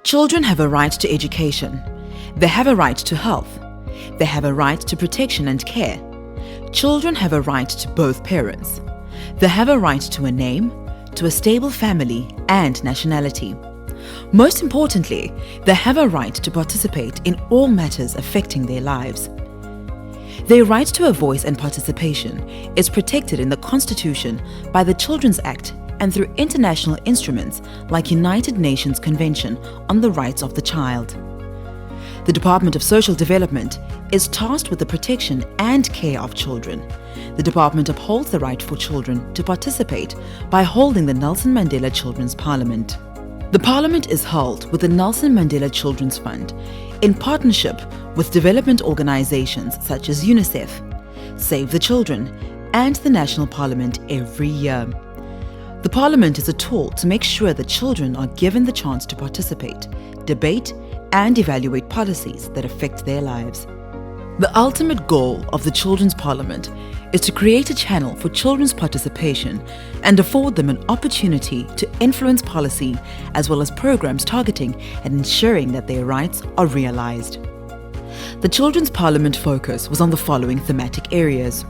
Children have a right to education. They have a right to health. They have a right to protection and care. Children have a right to both parents. They have a right to a name, to a stable family and nationality. Most importantly, they have a right to participate in all matters affecting their lives. Their right to a voice and participation is protected in the Constitution by the Children's Act and through international instruments like United Nations Convention on the Rights of the Child. The Department of Social Development is tasked with the protection and care of children. The department upholds the right for children to participate by holding the Nelson Mandela Children's Parliament. The Parliament is held with the Nelson Mandela Children's Fund in partnership with development organizations such as UNICEF, Save the Children, and the National Parliament every year. The Parliament is a tool to make sure that children are given the chance to participate, debate, and evaluate policies that affect their lives. The ultimate goal of the Children's Parliament is to create a channel for children's participation and afford them an opportunity to influence policy as well as programs targeting and ensuring that their rights are realized. The Children's Parliament focus was on the following thematic areas: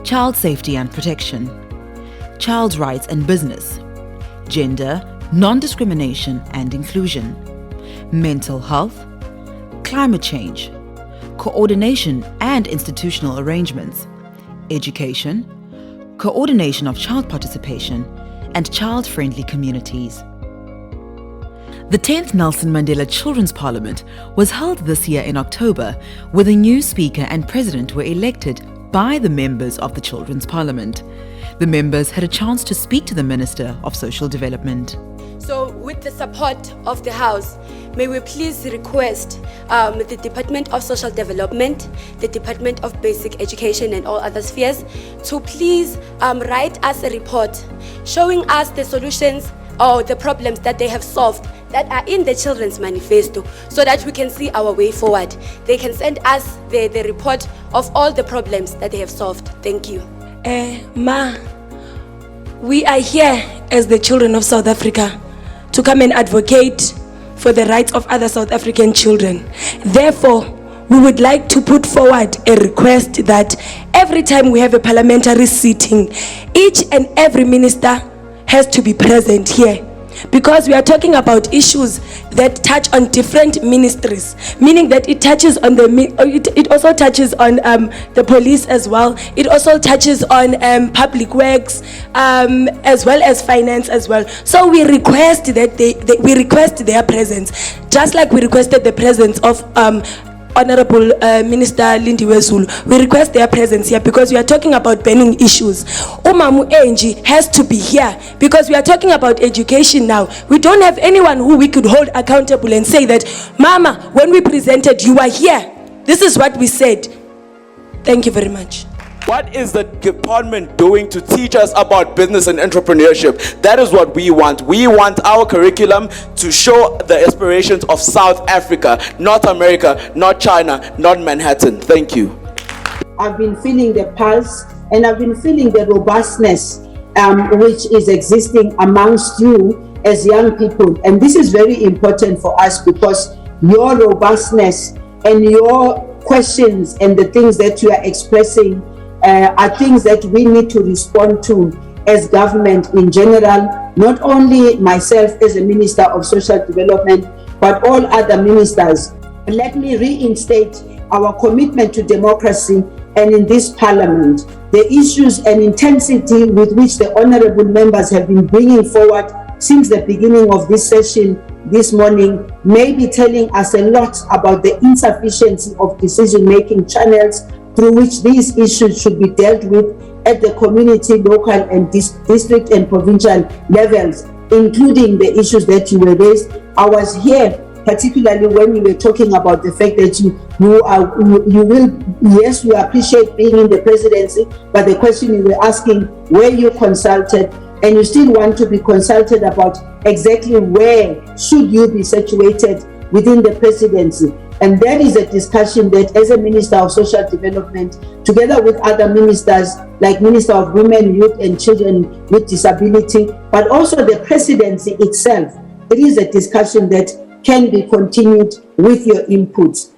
child safety and protection, child's rights and business, gender, non-discrimination and inclusion, mental health, climate change, coordination and institutional arrangements, education, coordination of child participation, and child-friendly communities. The 10th Nelson Mandela Children's Parliament was held this year in October, where the new Speaker and President were elected by the members of the Children's Parliament. The members had a chance to speak to the Minister of Social Development. So with the support of the House, may we please request the Department of Social Development, the Department of Basic Education and all other spheres to please write us a report showing us the solutions or the problems that they have solved that are in the Children's Manifesto so that we can see our way forward. They can send us the report of all the problems that they have solved. Thank you. Ma, we are here as the children of South Africa to come and advocate for the rights of other South African children. Therefore, we would like to put forward a request that every time we have a parliamentary sitting, each and every minister has to be present here, because we are talking about issues that touch on different ministries, meaning that it touches on it also touches on the police as well. It also touches on public works as well as finance as well. So we request that we request their presence, just like we requested the presence of Honorable Minister Lindy Wezulu. We request their presence here because we are talking about burning issues. Umamu Enji has to be here because we are talking about education now. We don't have anyone who we could hold accountable and say that, Mama, when we presented, you were here. This is what we said. Thank you very much. What is the department doing to teach us about business and entrepreneurship? That is what we want. We want our curriculum to show the aspirations of South Africa, not America, not China, not Manhattan. Thank you. I've been feeling the pulse and I've been feeling the robustness which is existing amongst you as young people. And this is very important for us because your robustness and your questions and the things that you are expressing are things that we need to respond to as government in general, not only myself as a Minister of Social Development, but all other ministers. Let me reinstate our commitment to democracy and in this parliament, the issues and intensity with which the honorable members have been bringing forward since the beginning of this session this morning may be telling us a lot about the insufficiency of decision-making channels through which these issues should be dealt with at the community, local and district and provincial levels, including the issues that you were raised. I was here particularly when you were talking about the fact that you appreciate being in the presidency, but the question you were asking, were you consulted? And you still want to be consulted about exactly where should you be situated within the presidency. And that is a discussion that as a Minister of Social Development, together with other ministers like Minister of Women, Youth and Children with Disability, but also the presidency itself, it is a discussion that can be continued with your inputs.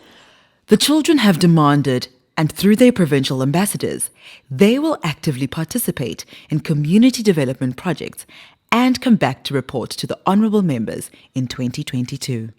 The children have demanded, and through their provincial ambassadors, they will actively participate in community development projects and come back to report to the honourable members in 2022.